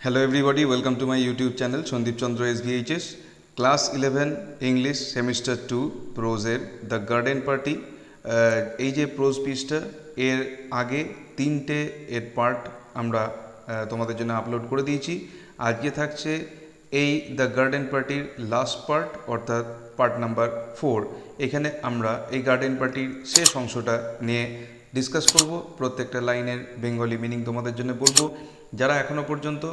Hello everybody, welcome to my YouTube channel Sandip Chandra SVHS Class 11 English Semester 2 Prose The Garden Party এই যে pros পিসটা এর আগে তিনটে এর পার্ট আমরা তোমাদের জন্য আপলোড করে দিয়েছি। আজকে থাকছে এই দ্য গার্ডেন পার্টির লাস্ট পার্ট অর্থাৎ পার্ট নাম্বার 4। এখানে আমরা এই গার্ডেন পার্টির শেষ অংশটা নিয়ে ডিসকাস করব। প্রত্যেকটা লাইনের বেঙ্গলি মিনিং তোমাদের জন্য বলবো। যারা এখনও পর্যন্ত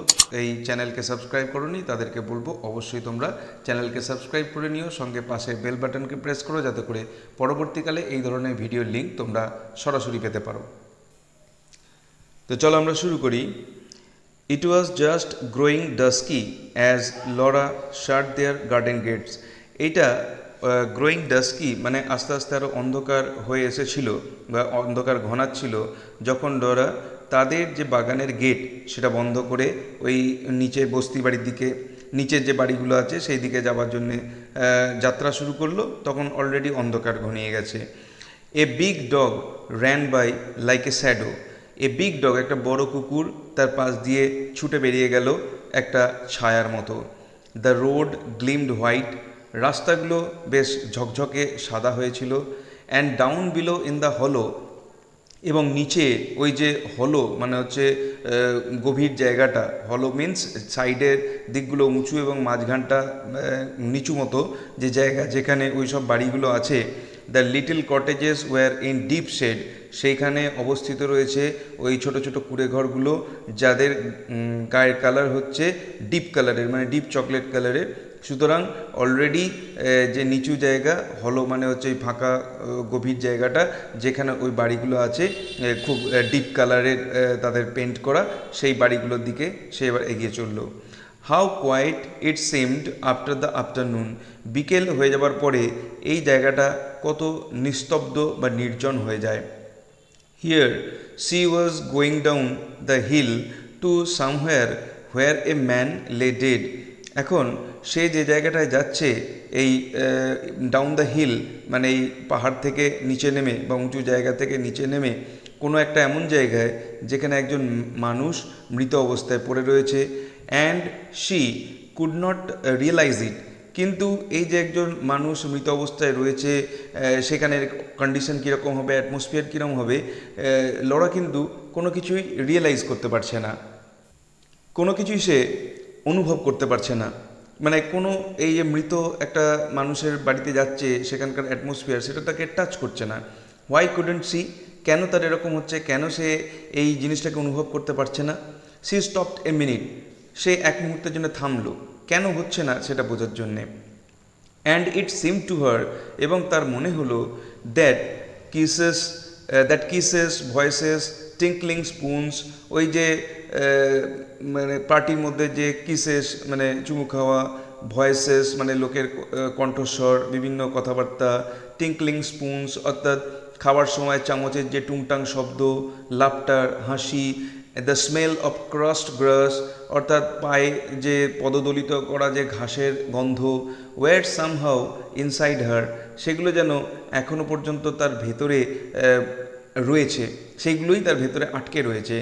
এই চ্যানেলকে সাবস্ক্রাইব করোনি তাদেরকে বলবো অবশ্যই তোমরা চ্যানেলকে সাবস্ক্রাইব করে নিও, সঙ্গে পাশে বেল বাটনকে প্রেস করো যাতে করে পরবর্তীকালে এই ধরনের ভিডিওর লিঙ্ক তোমরা সরাসরি পেতে পারো। তো চলো আমরা শুরু করি। It was just growing dusky as Laura shut their garden gates. এইটা গ্রোয়িং ডাস্কি মানে আস্তে আস্তে আরও অন্ধকার হয়ে এসেছিল বা অন্ধকার ঘনাচ্ছিল যখন লরা তাদের যে বাগানের গেট সেটা বন্ধ করে ওই নিচে বস্তি বাড়ির দিকে, নিচের যে বাড়িগুলো আছে সেই দিকে যাওয়ার জন্যে যাত্রা শুরু করলো। তখন অলরেডি অন্ধকার ঘনিয়ে গেছে। A big dog ran by like a shadow. A big dog একটা বড় কুকুর তার পাশ দিয়ে ছুটে বেরিয়ে গেল একটা ছায়ার মতো। দ্য রোড গ্লিমড হোয়াইট, রাস্তাগুলো বেশ ঝকঝকে সাদা হয়েছিল। And down below in the হলো, এবং নিচে ওই যে হলো মানে হচ্ছে গভীর জায়গাটা, হলো মিন্স সাইডের দিকগুলো উঁচু এবং মাঝখানটা নিচু মতো যে জায়গা যেখানে ওই সব বাড়িগুলো আছে। The little cottages were in deep shade, সেইখানে অবস্থিত রয়েছে ওই ছোট ছোট কুঁড়ে ঘরগুলো যাদের গায়ের কালার হচ্ছে ডিপ কালারের মানে ডিপ চকলেট কালারের। সুতরাং অলরেডি যে নিচু জায়গা হলো মানে হচ্ছে ওই ফাঁকা গভীর জায়গাটা যেখানে ওই বাড়িগুলো আছে খুব ডিপ কালারের তাদের পেন্ট করা, সেই বাড়িগুলোর দিকে সে এবার এগিয়ে চলল। How quiet it seemed after the afternoon, বিকেল হয়ে যাবার পরে এই জায়গাটা কত নিস্তব্ধ বা নির্জন হয়ে যায়। Here she was going down the hill to somewhere where a man lay dead. এখন সে যে জায়গাটায় যাচ্ছে এই ডাউন দ্য হিল মানে এই পাহাড় থেকে নিচে নেমে বা উঁচু জায়গা থেকে নিচে নেমে কোনো একটা এমন জায়গায় যেখানে একজন মানুষ মৃত অবস্থায় পড়ে রয়েছে। And she could not realise it, কিন্তু এই যে একজন মানুষ মৃত অবস্থায় রয়েছে সেখানের কন্ডিশন কীরকম হবে, অ্যাটমসফিয়ার কীরকম হবে, লরা কিন্তু কোনো কিছুই রিয়েলাইজ করতে পারছে না, কোনো কিছুই সে অনুভব করতে পারছে না। মানে কোনো এই যে মৃত একটা মানুষের বাড়িতে যাচ্ছে সেখানকার অ্যাটমসফিয়ার সেটা তাকে টাচ করছে না। হোয়াই কুডেন্ট সি, কেন তার এরকম হচ্ছে, কেন সে এই জিনিসটাকে অনুভব করতে পারছে না। সি স্টপড এ মিনিট, সে এক মুহূর্তের জন্য থামলো, কেন হচ্ছে না সেটা বোঝার জন্যে। And it seem to her, এবং তার মনে হলো দ্যাট কিসেস ভয়েসেস টিঙ্কলিং স্পুনস, ওই যে মানে পার্টির মধ্যে যে কিসেস মানে চুমু খাওয়া, ভয়েসেস মানে লোকের কণ্ঠস্বর, বিভিন্ন কথাবার্তা, টিঙ্কলিং স্পুনস অর্থাৎ খাওয়ার সময় চামচের যে টুংটাং শব্দ, লাফটার হাসি, দ্য স্মেল অফ ক্রাস্ট গ্রাস অর্থাৎ পায়ে যে পদদলিত করা যে ঘাসের গন্ধ, ওয়ার সামহাউ ইনসাইড হার, সেগুলো যেন এখনও পর্যন্ত তার ভেতরে রয়েছে, সেইগুলোই তার ভেতরে আটকে রয়েছে।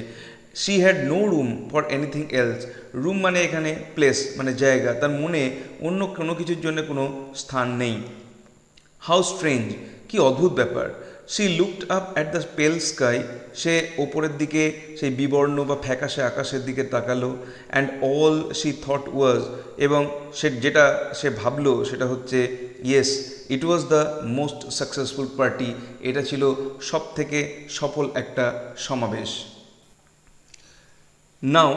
She had no room for anything else, room মানে এখানে প্লেস মানে জায়গা, তার মনে অন্য কোনো কিছুর জন্য কোনো স্থান নেই। হাউ স্ট্রেঞ্জ, কি অদ্ভুত ব্যাপার। She looked up at the pale sky, সে ওপরের দিকে সেই বিবর্ণ বা ফ্যাকাশে আকাশের দিকে তাকালো। And all she thought was, এবং সে যেটা সে ভাবলো সেটা হচ্ছে yes it was the most successful party, এটা ছিল সব থেকে সফল একটা সমাবেশ। Now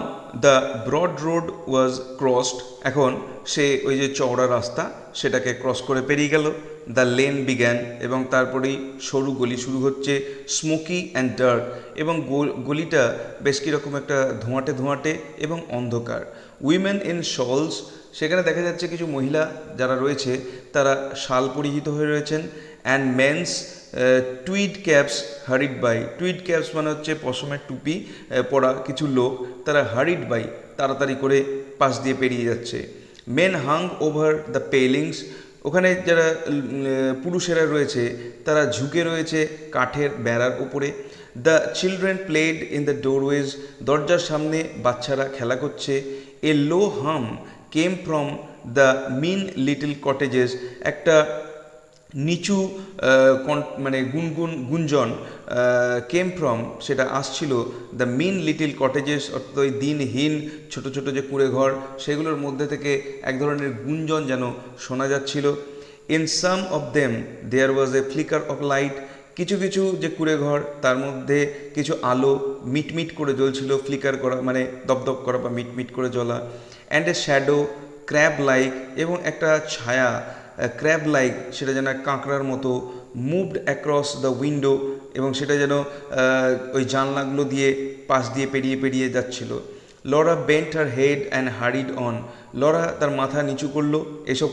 the broad road was crossed, এখন সে ওই যে চওড়া রাস্তা সেটাকে ক্রস করে পেরিয়ে গেল। দ্য লেন বিগ্যান, এবং তারপরেই সরু গলি শুরু হচ্ছে। স্মোকি অ্যান্ড ডার্ক, এবং গলিটা বেশ কীরকম একটা ধোঁয়াটে ধোঁয়াটে এবং অন্ধকার। উইমেন ইন শলস, সেখানে দেখা যাচ্ছে কিছু মহিলা যারা রয়েছে তারা শাল পরিহিত হয়ে রয়েছেন। And men's tweed caps hurried by, tweed caps মানে হচ্ছে পশমের টুপি পরা কিছু লোক, তারা হারিড বাই তাড়াতাড়ি করে পাশ দিয়ে পেরিয়ে যাচ্ছে। মেন হাং ওভার দ্য পেলিংস, ওখানে যারা পুরুষেরা রয়েছে তারা ঝুঁকে রয়েছে কাঠের বেড়ার উপরে। The children played in the doorways, দরজার সামনে বাচ্চারা খেলা করছে। A low hum came from the mean little cottages, একটা নিচু মানে গুঞ্জন কেম ফ্রম, সেটা আসছিল দ্য মিন লিটিল কটেজেস, অর্থাৎ ওই দিনহীন ছোট ছোট যে কুঁড়ে ঘর, সেগুলোর মধ্যে থেকে এক ধরনের গুঞ্জন যেন শোনা যাচ্ছিল। In some of them there was a flicker of light, কিছু কিছু যে কুঁড়ে ঘর তার মধ্যে কিছু আলো মিটমিট করে জ্বলছিল, ফ্লিকার করা মানে দপদপ করা বা মিটমিট করে জ্বলা। And a shadow crab like, এবং একটা ছায়া ক্র্যাব লাইক, সেটা যেন কাঁকড়ার মতো মুভড অ্যাক্রস দ্য উইন্ডো, এবং সেটা যেন ওই জানলাগুলো দিয়ে পাশ দিয়ে পেরিয়ে পেরিয়ে যাচ্ছিল। Laura bent her head and হারিড on, Laura তার মাথা নিচু করলো, এইসব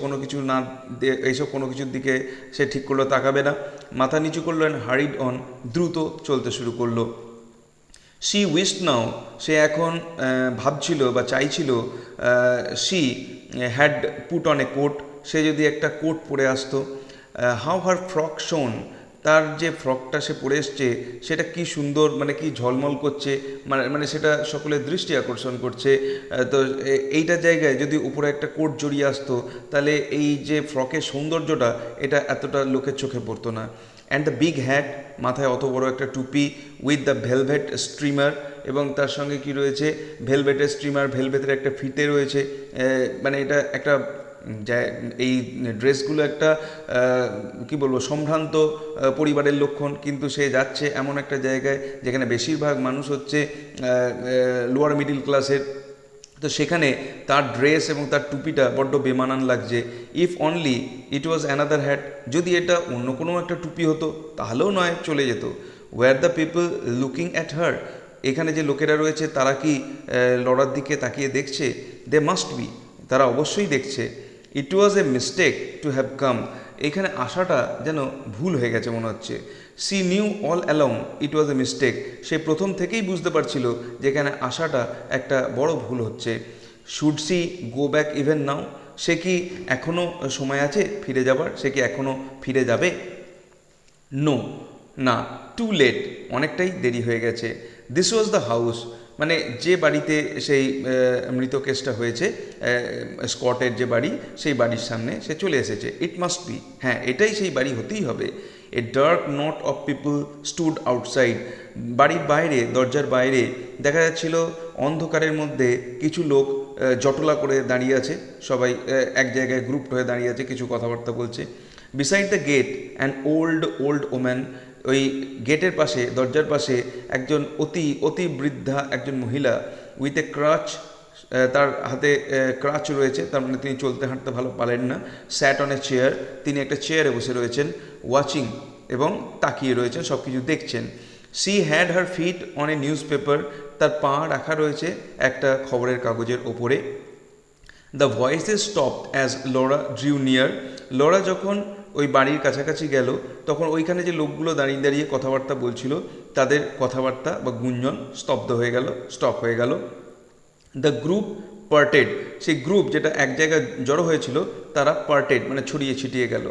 কোনো কিছুর দিকে সে ঠিক করলো তাকাবে না, মাথা নিচু করলো, অ্যান্ড হারিড অন, দ্রুত চলতে শুরু করলো। শি উইশড নাও, সে এখন ভাবছিল বা চাইছিল, she had put on a coat, সে যদি একটা কোট পরে আসতো। হাউ হার ফ্রক শোন, তার যে ফ্রকটা সে পরে এসছে সেটা কি সুন্দর, মানে কি ঝলমল করছে, মানে সেটা সকলের দৃষ্টি আকর্ষণ করছে। তো এইটার জায়গায় যদি উপরে একটা কোট জড়িয়ে আসতো, তাহলে এই যে ফ্রকের সৌন্দর্যটা এটা এতটা লোকের চোখে পড়তো না। অ্যান্ড দ্য বিগ হ্যাট, মাথায় অত বড় একটা টুপি, উইথ দ্য ভেলভেট স্ট্রিমার, এবং তার সঙ্গে কি রয়েছে, ভেলভেটের স্ট্রিমার, ভেলভেটের একটা ফিতে রয়েছে। মানে এটা একটা এই ড্রেসগুলো একটা কি বলবো সম্ভ্রান্ত পরিবারের লক্ষণ, কিন্তু সে যাচ্ছে এমন একটা জায়গায় যেখানে বেশিরভাগ মানুষ হচ্ছে লোয়ার মিডিল ক্লাসের, তো সেখানে তার ড্রেস এবং তার টুপিটা বড্ড বেমানান লাগছে। If only it was another hat, যদি এটা অন্য কোনো একটা টুপি হতো তাহলেও নয় চলে যেত। Were the people looking at her, এখানে যে লোকেরা রয়েছে তারা কি লরার দিকে তাকিয়ে দেখছে? দে মাস্ট বি, তারা অবশ্যই দেখছে। It was a mistake to have come, এখানে আসাটা যেন ভুল হয়ে গেছে মনে হচ্ছে। She knew all along it was a mistake, সে প্রথম থেকেই বুঝতে পারছিল যে এখানে আসাটা একটা বড় ভুল হচ্ছে। Should she go back even now, সে কি এখনও সময় আছে ফিরে যাবার, সে কি এখনও ফিরে যাবে? নো, না, টু লেট, অনেকটাই দেরি হয়ে গেছে। দিস ওয়াজ দ্য হাউস, মানে যে বাড়িতে সেই মৃত কেসটা হয়েছে, স্কটের যে বাড়ি, সেই বাড়ির সামনে সে চলে এসেছে। ইট মাস্ট বি, হ্যাঁ এটাই সেই বাড়ি হতেই হবে। A dark not of people stood outside, বাড়ির বাইরে, দরজার বাইরে দেখা যাচ্ছিল অন্ধকারের মধ্যে কিছু লোক জটলা করে দাঁড়িয়ে আছে, সবাই এক জায়গায় গ্রুপ হয়ে দাঁড়িয়ে আছে, কিছু কথাবার্তা বলছে। Beside the gate an old woman, ওই গেটের পাশে, দরজার পাশে একজন অতি বৃদ্ধা একজন মহিলা, উইথ এ ক্রাচ, তার হাতে ক্রাচ রয়েছে, তার মানে তিনি চলতে হাঁটতে ভালো পারেন না। স্যাট অন এ চেয়ার, তিনি একটা চেয়ারে বসে রয়েছেন। ওয়াচিং, এবং তাকিয়ে রয়েছেন, সব কিছু দেখছেন। She had her feet on a newspaper, তার পা রাখা রয়েছে একটা খবরের কাগজের ওপরে। The voices stop as Laura drew near, Laura যখন ওই বাড়ির কাছাকাছি গেল তখন ওইখানে যে লোকগুলো দাঁড়িয়ে দাঁড়িয়ে কথাবার্তা বলছিল তাদের কথাবার্তা বা গুঞ্জন স্তব্ধ হয়ে গেল, স্টপ হয়ে গেল। দ্য গ্রুপ পার্টেড, সেই গ্রুপ যেটা এক জায়গায় জড়ো হয়েছিল তারা পার্টেড, মানে ছড়িয়ে ছিটিয়ে গেল।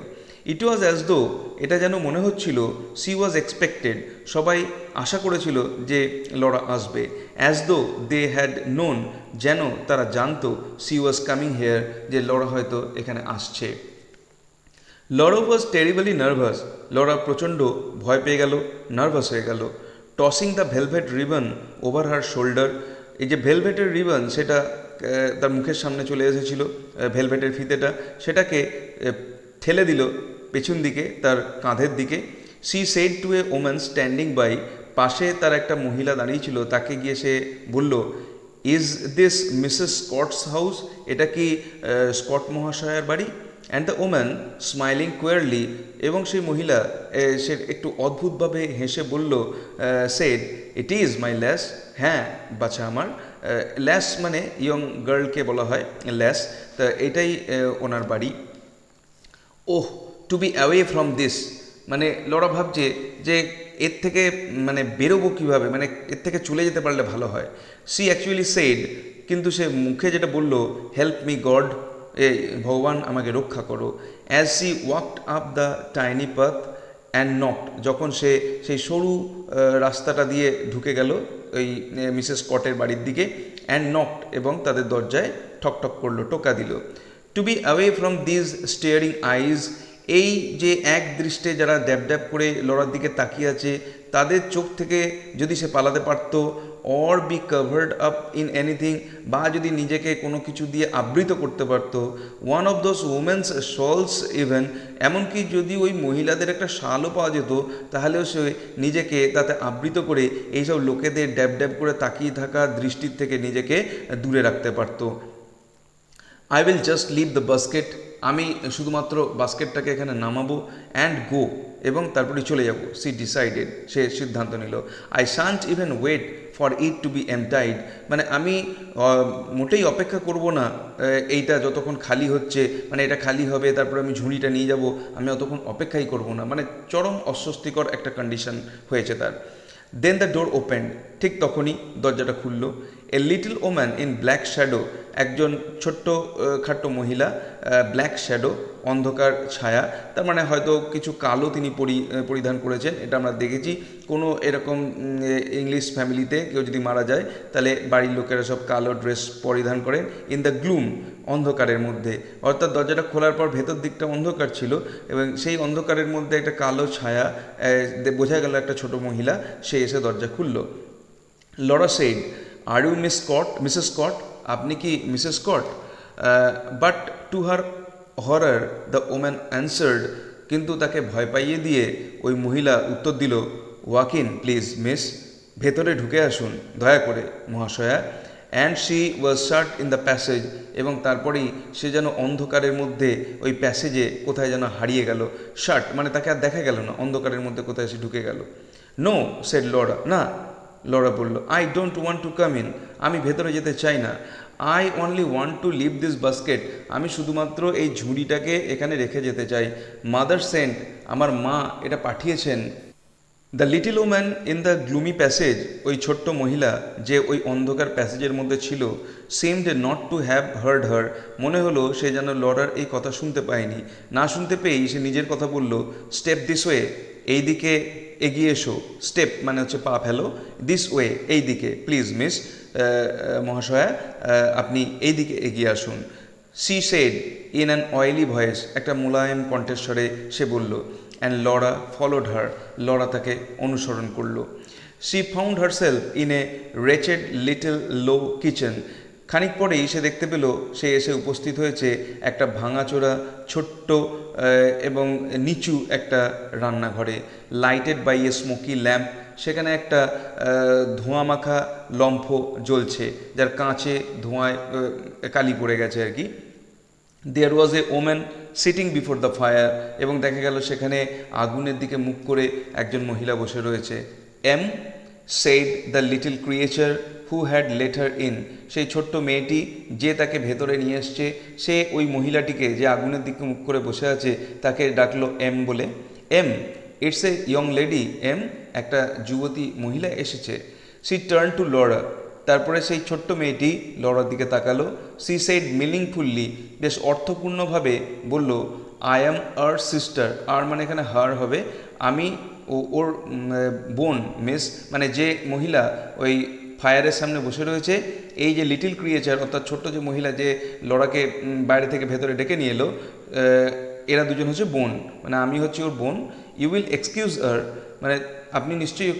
ইট ওয়াজ অ্যাজ দো, এটা যেন মনে হচ্ছিল, সি ওয়াজ এক্সপেক্টেড, সবাই আশা করেছিল যে লরা আসবে। As though they had known, যেন তারা জানতো, সি ওয়াজ কামিং হেয়ার, যে লরা হয়তো এখানে আসছে। লরা ওয়াজ টেরিবলি নার্ভাস, লরা প্রচণ্ড ভয় পেয়ে গেল, নার্ভাস হয়ে গেল। Tossing the velvet ribbon over her shoulder, এই যে ভেলভেটের রিবন সেটা তার মুখের সামনে চলে এসেছিল, ভেলভেটের ফিতেটা, সেটাকে ঠেলে দিল পেছন দিকে, তার কাঁধের দিকে। She said to a woman standing by, পাশে তার একটা মহিলা দাঁড়িয়েছিল, তাকে গিয়ে সে বলল, is this Mrs Scott's house, এটা কি স্কট মহাশয়ের বাড়ি? And the woman smiling queerly, এবং সেই মহিলা সে একটু অদ্ভুতভাবে হেসে বলল, সেড ইট ইজ মাই ল্যাস, হ্যাঁ বাচ্চা আমার। ল্যাস মানে ইয়ং গার্লকে বলা হয় ল্যাস, তা এটাই ওনার বাড়ি। Oh, to be away from this, মানে লরা ভাবছে যে এর থেকে মানে বেরোবো কীভাবে, মানে এর থেকে চলে যেতে পারলে ভালো হয়। সি অ্যাকচুয়ালি সেড, কিন্তু সে মুখে যেটা বলল, হেল্প মি গড, ভগবান আমাকে রক্ষা করো। As she walked up the tiny path, and knocked, যখন সে সেই সরু রাস্তাটা দিয়ে ঢুকে গেল ওই মিসেস স্কটের বাড়ির দিকে, অ্যান্ড নকড, এবং তাদের দরজায় ঠক ঠক করলো, টোকা দিল। To be away from these staring eyes, এই যে এক দৃষ্টে যারা ড্যাব ড্যাব করে লড়ার দিকে তাকিয়ে আছে, তাদের চোখ থেকে যদি সে পালাতে পারত, or B covered up in anything, বা যদি নিজেকে কোনো কিছু দিয়ে আবৃত করতে পারত, one of those women's shawls even, এমনকি যদি ওই মহিলাদের একটা শালও পাওয়া যেত, তাহলেও সে নিজেকে তাতে আবৃত করে এইসব লোকেদের ড্যাব ড্যাব করে তাকিয়ে থাকা দৃষ্টির থেকে নিজেকে দূরে রাখতে পারত। I will just leave the basket, আমি শুধুমাত্র বাস্কেটটাকে এখানে নামাবো, অ্যান্ড গো, এবং তারপরে চলে যাব। সি ডিসাইডেড, সে সিদ্ধান্ত নিল। I shan't even wait for it to be emptied, মানে আমি মোটেই অপেক্ষা করব না এইটা যতক্ষণ খালি হচ্ছে, মানে এটা খালি হবে তারপরে আমি ঝুড়িটা নিয়ে যাব, আমি অতক্ষণ অপেক্ষাই করব না, মানে চরম অস্বস্তিকর একটা কন্ডিশন হয়েছে তার। দেন দ্য ডোর ওপেন্ড, ঠিক তখনই দরজাটা খুলল। A little woman in black shadow, একজন ছোট্ট খাট্ট মহিলা, ব্ল্যাক শ্যাডো, অন্ধকার ছায়া, তার মানে হয়তো কিছু কালো তিনি পরিধান করেছেন, এটা আমরা দেখেছি কোনো এরকম ইংলিশ ফ্যামিলিতে কেউ যদি মারা যায় তাহলে বাড়ির লোকেরা সব কালো ড্রেস পরিধান করেন। ইন দ্য গ্লুম, অন্ধকারের মধ্যে, অর্থাৎ দরজাটা খোলার পর ভেতর দিকটা অন্ধকার ছিল এবং সেই অন্ধকারের মধ্যে একটা কালো ছায়া, বোঝা গেল একটা ছোট মহিলা, সে এসে দরজা খুলল। Laura said, are you Mrs Scott, আপনি কি Mrs Scott? But to her horror the woman answered, কিন্তু তাকে ভয় পাইয়ে দিয়ে ওই মহিলা উত্তর দিল, ওয়াক ইন প্লিজ মিস, ভেতরে ঢুকে আসুন দয়া করে মহাশয়া। And she was shut in the passage, এবং তারপরেই সে যেন অন্ধকারের মধ্যে ওই প্যাসেজে কোথায় যেন হারিয়ে গেল। শাট মানে তাকে আর দেখা গেল না, অন্ধকারের মধ্যে কোথায় সে ঢুকে গেল। নো সেড লরা, না, লরা বলল, I don't want to come in, আমি ভেতরে যেতে চাই না। I only want to leave this basket, আমি শুধুমাত্র এই ঝুড়িটাকে এখানে রেখে যেতে চাই। মাদার সেন্ট, আমার মা এটা পাঠিয়েছেন। The little woman in the gloomy passage, ওই ছোট্ট মহিলা যে ওই অন্ধকার প্যাসেজের মধ্যে ছিল, সেমড নট টু হ্যাভ হার্ড হার, মনে হলো সে যেন লরার এই কথা শুনতে পায়নি। না শুনতে পেয়েই সে নিজের কথা বলল, স্টেপ দিস ওয়ে, এই দিকে এগিয়ে এসো। স্টেপ মানে হচ্ছে পা ফেলো, দিস ওয়ে এই দিকে, প্লিজ মিস, মহাশয়া আপনি এই দিকে এগিয়ে আসুন। She said in an oily voice, একটা মোলায়েম কণ্ঠস্বরে সে বলল। And Laura followed her, Laura তাকে অনুসরণ করল। She found herself in a wretched little low kitchen, খানিক পরেই সে দেখতে পেল সে এসে উপস্থিত হয়েছে একটা ভাঙাচোরা ছোট্ট এবং নিচু একটা রান্নাঘরে। Lighted by a smoky lamp, সেখানে একটা ধোঁয়া মাখা লম্ফ জ্বলছে, যার কাঁচে ধোঁয়ায় কালি পড়ে গেছে আর কি। There was a woman sitting before the fire, এবং দেখা গেল সেখানে আগুনের দিকে মুখ করে একজন মহিলা বসে রয়েছে। Em said the little creature who had let her in, সেই ছোট্ট মেয়েটি যে তাকে ভেতরে নিয়ে এসছে, সে ওই মহিলাটিকে যে আগুনের দিকে মুখ করে বসে আছে তাকে ডাকলো এম বলে। Em, it's a young lady, Em, একটা যুবতী মহিলা এসেছে। সি টার্ন টু লরা, তারপরে সেই ছোট্ট মেয়েটি লরার দিকে তাকালো। সি সেড মিনিংফুল্লি, বেশ অর্থপূর্ণভাবে বলল, আই অ্যাম আর সিস্টার, আর মানে এখানে হার হবে, আমি ওর বোন মিস, মানে যে মহিলা ওই ফায়ারের সামনে বসে রয়েছে, এই যে লিটিল ক্রিয়েচার অর্থাৎ ছোট্ট যে মহিলা যে লরাকে বাইরে থেকে ভেতরে ডেকে নিয়ে এলো, এরা দুজন হচ্ছে বোন, মানে আমি হচ্ছে ওর বোন। ইউ উইল এক্সকিউজ হার, মানে আপনি নিশ্চয়ই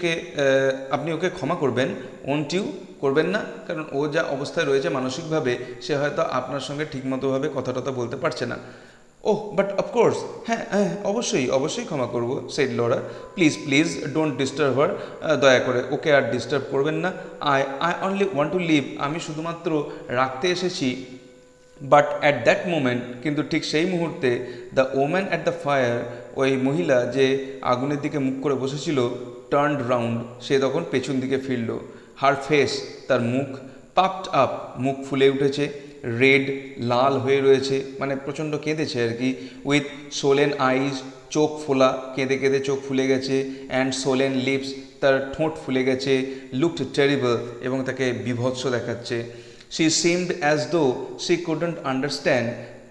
আপনি ওকে ক্ষমা করবেন। ওন্ট ইউ, করবেন না, কারণ ও যা অবস্থায় রয়েছে মানসিকভাবে সে হয়তো আপনার সঙ্গে ঠিকমতোভাবে কথা টথা বলতে পারছে না। ওহ বাট অফকোর্স, হ্যাঁ হ্যাঁ অবশ্যই অবশ্যই ক্ষমা করবো, said Laura. Please please don't disturb her, দয়া করে ওকে আর ডিস্টার্ব করবেন না। I only want to leave, আমি শুধুমাত্র রাখতে এসেছি। বাট অ্যাট দ্যাট মোমেন্ট, কিন্তু ঠিক সেই মুহূর্তে, the woman at the fire, ওই মহিলা যে আগুনের দিকে মুখ করে বসেছিল, টার্নড রাউন্ড, সে তখন পেছন দিকে ফিরল। হার ফেস, তার মুখ, পাফড আপ, মুখ ফুলে উঠেছে, রেড, লাল হয়ে রয়েছে, মানে প্রচণ্ড কেঁদেছে আর কি। উইথ সোলেন আইজ, চোখ ফোলা, কেঁদে কেঁদে চোখ ফুলে গেছে। অ্যান্ড সোলেন লিপস, তার ঠোঁট ফুলে গেছে। লুকড টেরিবল, এবং তাকে বিভৎস দেখাচ্ছে। She seemed as though she couldn't understand,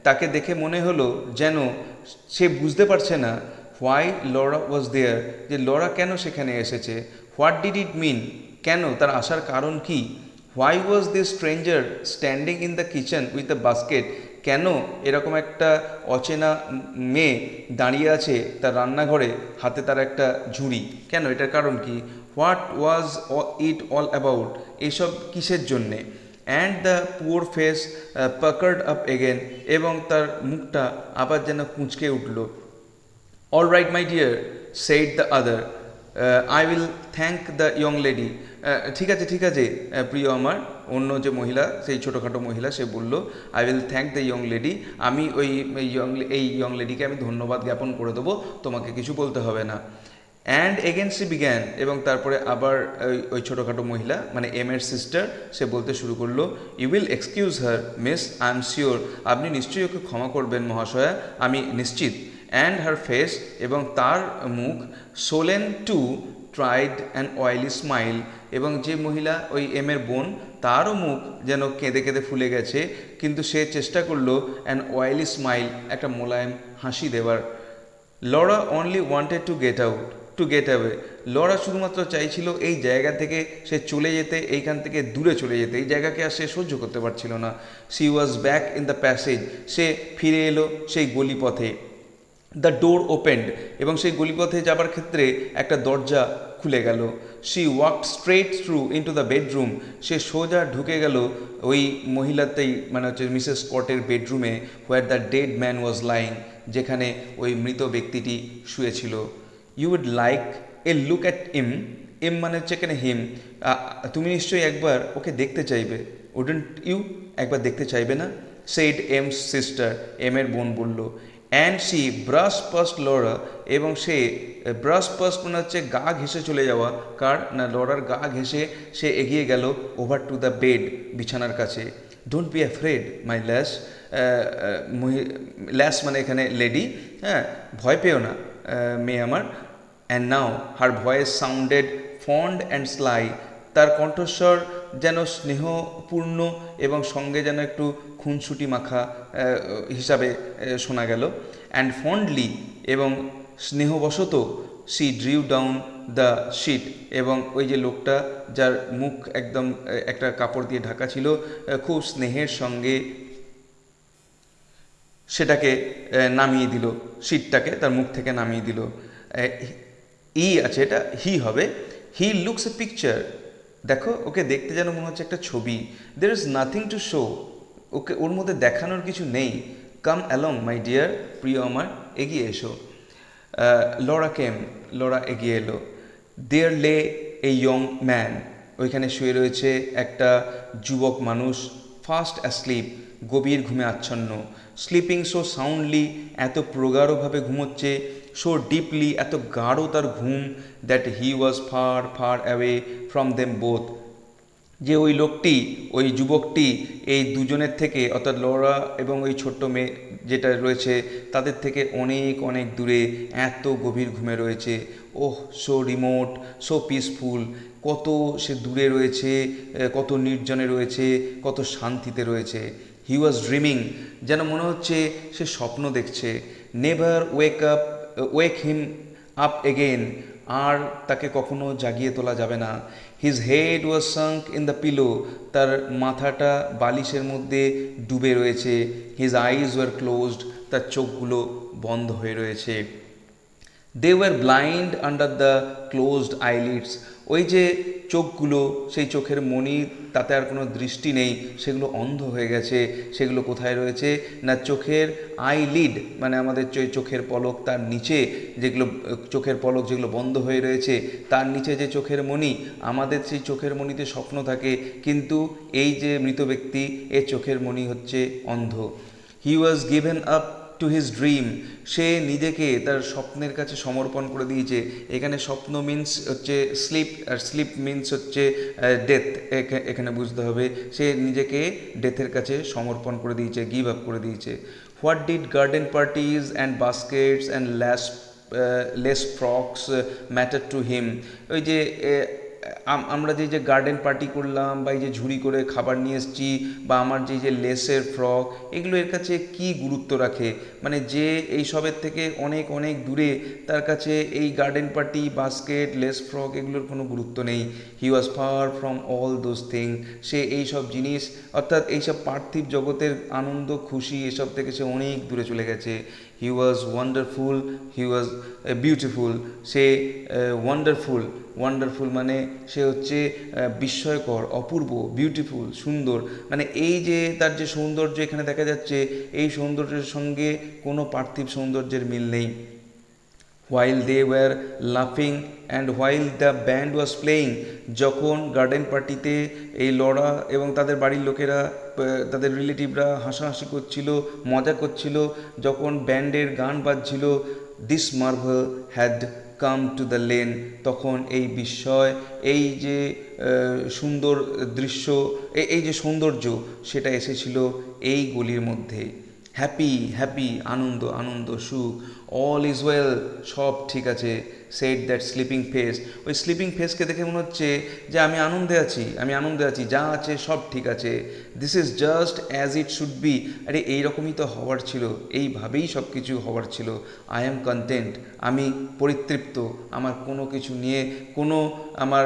তাকে দেখে মনে হলো যেন সে বুঝতে পারছে না হোয়াই লরা ওয়াজ দেয়ার, যে লরা কেন সেখানে এসেছে। হোয়াট ডিড ইট মিন, কেন, তার আসার কারণ কি। Why was this stranger standing in the kitchen with the basket, কেন এরকম একটা অচেনা মেয়ে দাঁড়িয়ে আছে তার রান্নাঘরে, হাতে তার একটা ঝুড়ি, কেন, এটার কারণ কি। What was it all about, এসব কিসের জন্যে। And the poor face puckered up again, এবং তার মুখটা আবার যেন কুঁচকে উঠল। All right my dear, said the other, I will thank the young lady, ঠিক আছে ঠিক আছে প্রিয় আমার, অন্য যে মহিলা, সেই ছোটোখাটো মহিলা, সে বলল I will thank the young lady, আমি এই ইয়ং লেডিকে আমি ধন্যবাদ জ্ঞাপন করে দেবো, তোমাকে কিছু বলতে হবে না। অ্যান্ড এগেন সি বিগ্যান, এবং তারপরে আবার ওই ছোটোখাটো মহিলা মানে এম এর সিস্টার, সে বলতে শুরু করলো, you will excuse her miss, I am sure, আপনি নিশ্চয়ই ওকে ক্ষমা করবেন মহাশয়া, আমি নিশ্চিত। অ্যান্ড হার ফেস, এবং তার মুখ, swollen too tried an oily smile, এবং যে মহিলা ওই এম এর বোন, তারও মুখ যেন কেঁদে কেঁদে ফুলে গেছে, কিন্তু সে চেষ্টা করলো অ্যান অয়েলি স্মাইল, একটা মোলায়েম হাসি দেওয়ার। Laura only wanted to get out, to get away, Laura শুধুমাত্র চাইছিল এই জায়গা থেকে সে চলে যেতে, এইখান থেকে দূরে চলে যেতে, এই জায়গাকে আর সে সহ্য করতে পারছিল না। She was back in the passage, সে ফিরে এলো সেই গলিপথে। দ্য ডোর ওপেন্ড, এবং সেই গলিপথে যাবার ক্ষেত্রে একটা দরজা খুলে গেল। She walked straight through into the bedroom, সে সোজা ঢুকে গেল ওই মহিলাতেই, মানে হচ্ছে মিসেস স্কটের বেডরুমে, where the dead man was lying, যেখানে ওই মৃত ব্যক্তিটি শুয়েছিল। You would like a look at him মানে হচ্ছে এখানে হিম, তুমি নিশ্চয়ই একবার ওকে দেখতে চাইবে, উডন্ট ইউ, একবার দেখতে চাইবে না, সেইড এমস সিস্টার, এম এর বোন বলল। And she brush past Laura, এবং সে ব্রাশ পাস্ট মানে হচ্ছে গা ঘেঁষে চলে যাওয়া, কার না, লরার গা ঘেঁষে সে এগিয়ে গেল ওভার টু দ্য বেড, বিছানার কাছে। ডোন্ট বি অ্যাফ্রেড মাই ল্যাস, ল্যাস মানে এখানে লেডি, হ্যাঁ, ভয় পেও না মেয়ে আমার। And now her voice sounded fond and sly, তার কণ্ঠস্বর যেন স্নেহপূর্ণ এবং সঙ্গে যেন একটু খুনসুটি মাখা হিসাবে শোনা গেল। অ্যান্ড ফন্ডলি, এবং স্নেহবশত, she drew down the sheet, এবং ওই যে লোকটা যার মুখ একদম একটা কাপড় দিয়ে ঢাকা ছিল, খুব স্নেহের সঙ্গে সেটাকে নামিয়ে দিল, শিটটাকে তার মুখ থেকে নামিয়ে দিল। ই আছে, এটা হি হবে। হি লুকস এ পিকচার, দেখো ওকে দেখতে যেন মনে হচ্ছে একটা ছবি। There is nothing to show, ওকে ওর মধ্যে দেখানোর কিছু নেই। কাম অ্যালং মাই ডিয়ার, প্রিয় আমার, এগিয়ে এসো। লরা কেম, লরা এগিয়ে এলো। দেয়ার লে এ ইয়ং ম্যান, ওইখানে শুয়ে রয়েছে একটা যুবক মানুষ, ফাস্ট অ্যাস্লিপ, গভীর ঘুমে আচ্ছন্ন। স্লিপিং সো সাউন্ডলি, এত প্রগাঢ়ভাবে ঘুমোচ্ছে, সো ডিপলি, এত গাঢ় তার ঘুম, that he was far far away from them both, যে ওই লোকটি, ওই যুবকটি এই দুজনের থেকে, অর্থাৎ লরা এবং ওই ছোট্ট মেয়ে যেটা রয়েছে, তাদের থেকে অনেক অনেক দূরে, এত গভীর ঘুমে রয়েছে। ওহ সো রিমোট, সো পিসফুল, কত সে দূরে রয়েছে, কত নির্জনে রয়েছে, কত শান্তিতে রয়েছে। হি ওয়াজ ড্রিমিং, যেন মনে হচ্ছে সে স্বপ্ন দেখছে। নেভার ওয়েক হিম আপ এগেন, আর তাকে কখনো জাগিয়ে তোলা যাবে না। His head was sunk in the pillow, তার মাথাটা বালিশের মধ্যে ডুবে রয়েছে। হিজ আইজ ওয়ার ক্লোজড, তার চোখগুলো বন্ধ হয়ে রয়েছে। They were blind under the closed eyelids, ওই যে চোখগুলো, সেই চোখের মণি, তাতে আর কোনো দৃষ্টি নেই, সেগুলো অন্ধ হয়ে গেছে। সেগুলো কোথায় রয়েছে না, চোখের আইলিড মানে আমাদের চোখের পলক, তার নিচে যেগুলো চোখের পলক যেগুলো বন্ধ হয়ে রয়েছে, তার নিচে যে চোখের মণি, আমাদের সেই চোখের মণিতে স্বপ্ন থাকে, কিন্তু এই যে মৃত ব্যক্তি, এর চোখের মণি হচ্ছে অন্ধ। He was given up to his dream, সে নিজেকে তার স্বপ্নের কাছে সমর্পণ করে দিয়েছে। এখানে স্বপ্ন মিন্স হচ্ছে স্লিপ, আর স্লিপ মিন্স হচ্ছে ডেথ, এখানে বুঝতে হবে। সে নিজেকে ডেথের কাছে সমর্পণ করে দিয়েছে, গিভ আপ করে দিয়েছে। What did garden parties and Vazquez and less frocks matter to him, ওই যে আমরা যে গার্ডেন পার্টি করলাম বা এই যে ঝুড়ি করে খাবার নিয়ে এসেছি বা আমার যে লেসের ফ্রক, এগুলো এর কাছে কি গুরুত্ব রাখে, মানে যে এই সবের থেকে অনেক অনেক দূরে, তার কাছে এই garden party, basket, lace frock এগুলোর কোনো গুরুত্ব নেই। He was far from all those thing. সে এই সব জিনিস অর্থাৎ এইসব পার্থিব জগতের আনন্দ খুশি এসব থেকে সে অনেক দূরে চলে গেছে। He was wonderful, he was beautiful. সে ওয়ান্ডারফুল, ওয়ান্ডারফুল মানে সে হচ্ছে বিস্ময়কর, অপূর্ব, বিউটিফুল, সুন্দর। মানে এই যে তার যে সৌন্দর্য এখানে দেখা যাচ্ছে, এই সৌন্দর্যের সঙ্গে কোনো পার্থিব সৌন্দর্যের মিল নেই। while they were laughing and while the band was playing, যখন গার্ডেন পার্টিতে এই লরা এবং তাদের বাড়ির লোকেরা, তাদের রিলেটিভরা হাসাহাসি করছিল, মজা করছিল, যখন ব্যান্ডের গান বাজছিল, this marvel had come to the lane, তখন এই বিস্ময়, এই যে সুন্দর দৃশ্য, এই যে সৌন্দর্য, সেটা এসেছিল এই গলির মধ্যে। হ্যাপি, হ্যাপি, আনন্দ, আনন্দ, সুখ। অল ইজ ওয়েল, সব ঠিক আছে। সেড দ্যাট স্লিপিং ফেস, ওই স্লিপিং ফেসকে দেখে মনে হচ্ছে যে আমি আনন্দে আছি, আমি আনন্দে আছি, যা আছে সব ঠিক আছে। This is just as it should be, আরে এইরকমই তো হওয়ার ছিল, এইভাবেই সব কিছু হওয়ার ছিল। আই অ্যাম কন্টেন্ট, আমি পরিতৃপ্ত, আমার কোনো কিছু নিয়ে কোনো আমার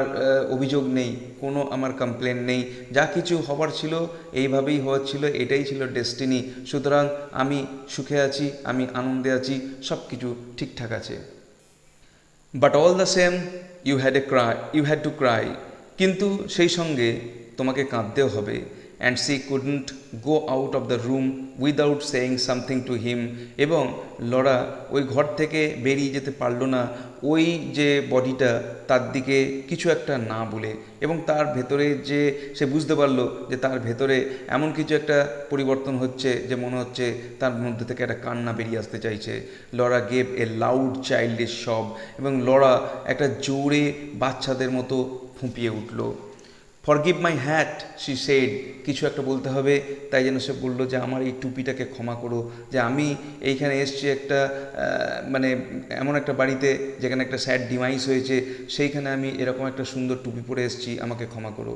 অভিযোগ নেই, কোনো আমার কমপ্লেন নেই, যা কিছু হবার ছিল এইভাবেই হওয়ার ছিল, এটাই ছিল ডেস্টিনি। সুতরাং আমি সুখে আছি, আমি আনন্দে আছি, সব কিছু ঠিকঠাক আছে। But all the same you had to cry, কিন্তু সেই সঙ্গে তোমাকে কাঁদতেও হবে। And she couldn't go out of the room without saying something to him, এবং লরা ওই ঘর থেকে বেরিয়ে যেতে পারল না ওই যে বডিটা, তার দিকে কিছু একটা না বলে। এবং তার ভেতরে যে সে বুঝতে পারলো যে তার ভেতরে এমন কিছু একটা পরিবর্তন হচ্ছে যে মনে হচ্ছে তার মধ্যে থেকে একটা কান্না বেরিয়ে আসতে চাইছে। Laura gave a loud childish sob, এবং লরা একটা জোরে বাচ্চাদের মতো ফুঁপিয়ে উঠল। Forgive my hat, she said, কিছু একটা বলতে হবে, তাই যেন সে বলল যে আমার এই টুপিটাকে ক্ষমা করো, যে আমি এইখানে এসছি একটা মানে এমন একটা বাড়িতে যেখানে একটা স্যাড ডিমাইস হয়েছে, সেইখানে আমি এরকম একটা সুন্দর টুপি পরে এসছি, আমাকে ক্ষমা করো।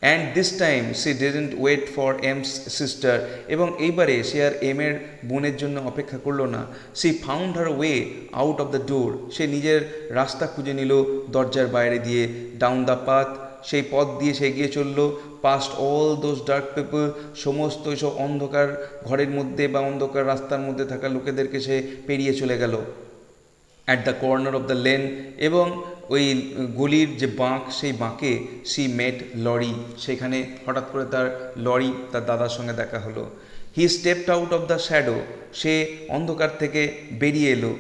And this time she didn't wait for Em's sister, এবং এইবারে সে আর এমের বোনের জন্য অপেক্ষা করলো না। She found her way out of the door, সে নিজের রাস্তা খুঁজে নিল দরজার বাইরে দিয়ে। ডাউন দ্য পাথ, সেই পথ দিয়ে সে এগিয়ে চলল। Past all those dark people, সমস্ত এইসব অন্ধকার ঘরের মধ্যে বা অন্ধকার রাস্তার মধ্যে থাকা লোকেদেরকে সে পেরিয়ে চলে গেল। At the corner of the lane, এবং ওই গলির যে বাঁক, সেই বাঁকে সি মেট লরি, সেখানে হঠাৎ করে তার লরি, তার দাদার সঙ্গে দেখা হলো। He stepped out of the shadow, সে অন্ধকার থেকে বেরিয়ে এলো।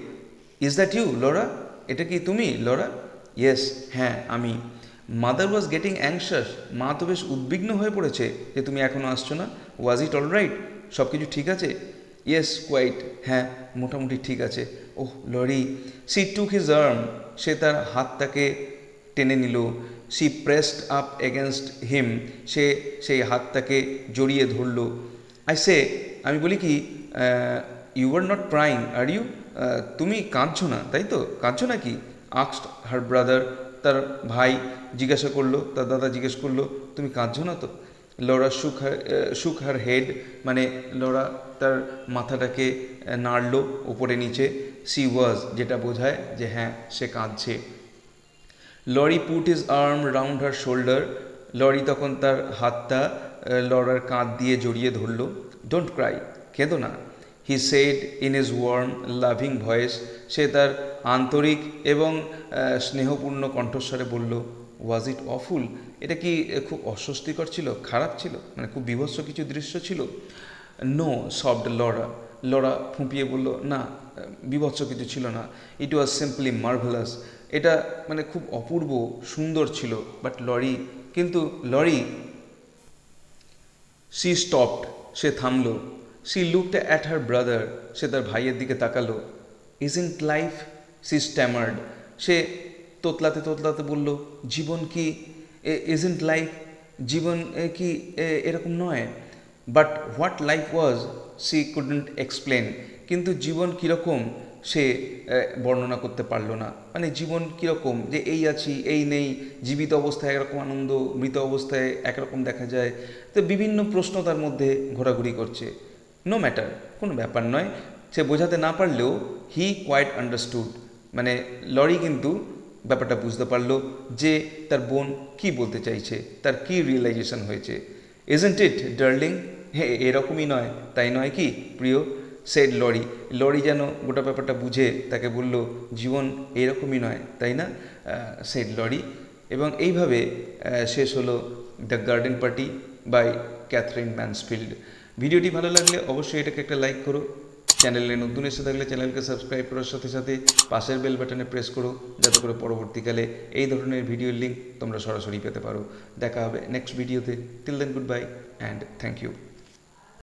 ইজ দ্যাট ইউ লরা, এটা কি তুমি লরা? ইয়েস, হ্যাঁ আমি। মাদার ওয়াজ গেটিং অ্যাংশাস, মা তো বেশ উদ্বিগ্ন হয়ে পড়েছে যে তুমি এখনও আসছো না। ওয়াজ ইট অল রাইট, সব কিছু ঠিক আছে? ইয়েস কোয়াইট, হ্যাঁ মোটামুটি ঠিক আছে। Oh Laurie. She took his arm, সে তার হাতটাকে টেনে নিল। She pressed up against him, সে সেই হাতটাকে জড়িয়ে ধরল। আই সে, আমি বলি কি, you are not crying are you, তুমি কাঁদছো না তাই তো, কাঁদছো নাকি? আস্কড হার ব্রাদার, তার ভাই জিজ্ঞাসা করলো, তার দাদা জিজ্ঞেস করলো, তুমি কাঁদছো না তো? লরা শুক হার হেড, মানে লরা তার মাথাটাকে নাড়লো ওপরে নিচে। সি ওয়াজ, যেটা বোঝায় যে হ্যাঁ সে কাঁদছে। Laurie put his arm round her shoulder, Laurie তখন তার হাতটা লরার কাঁধ দিয়ে জড়িয়ে ধরলো। ডোন্ট ক্রাই, কেঁদো না। He said in his warm loving voice, সে তার আন্তরিক এবং স্নেহপূর্ণ কণ্ঠস্বরে বলল, ওয়াজ ইট অফুল, এটা কি খুব অস্বস্তিকর ছিল, খারাপ ছিল, মানে খুব বিভৎস কিছু দৃশ্য ছিল? নো সফট লরা, লরা ফুঁপিয়ে বলল, না বিভৎস কিছু ছিল না। ইট ওয়াজ সিম্পলি মার্ভেলাস, এটা মানে খুব অপূর্ব সুন্দর ছিল। বাট লরি, কিন্তু লরি। সি স্টপড, সে থামলো। She looked at her brother, সে তার ভাইয়ের দিকে তাকালো। ইজন্ট লাইফ, সি স্ট্যামার্ড, সে তোতলাতে তোতলাতে বলল, জীবন কি, ইজন্ট লাইফ, জীবন কি এরকম নয়? But what life was, she couldn't explain, কিন্তু জীবন কীরকম সে বর্ণনা করতে পারলো না। মানে জীবন কীরকম, যে এই আছি এই নেই, জীবিত অবস্থায় একরকম আনন্দ, মৃত অবস্থায় একরকম দেখা যায়। তো বিভিন্ন প্রশ্ন তার মধ্যে ঘোরাঘুরি করছে। নো ম্যাটার, কোনো ব্যাপার নয়। সে বোঝাতে না পারলেও হি কোয়াইট আন্ডারস্টুড, মানে লরি কিন্তু ব্যাপারটা বুঝতে পারলো যে তার বোন কি বলতে চাইছে, তার কি রিয়েলাইজেশন হয়েছে। ইজন্ট ইট ডার্লিং, হ্যাঁ এরকমই নয় তাই নয় কি প্রিয়, সেড লরি। লরি যেন গোটা ব্যাপারটা বুঝে তাকে বলল, জীবন এরকমই নয় তাই না, সেড লরি। এবং এইভাবে শেষ হলো the garden party by Katherine Mansfield. ভিডিওটি ভালো লাগলে অবশ্যই এটাকে একটা লাইক করো। চ্যানেলে নতুন এসে থাকলে চ্যানেলকে সাবস্ক্রাইব করার সাথে সাথে পাশের বেল বাটনে প্রেস করো, যাতে করে পরবর্তীকালে এই ধরনের ভিডিওর লিঙ্ক তোমরা সরাসরি পেতে পারো। দেখা হবে নেক্সট ভিডিওতে। Till then goodbye and thank you.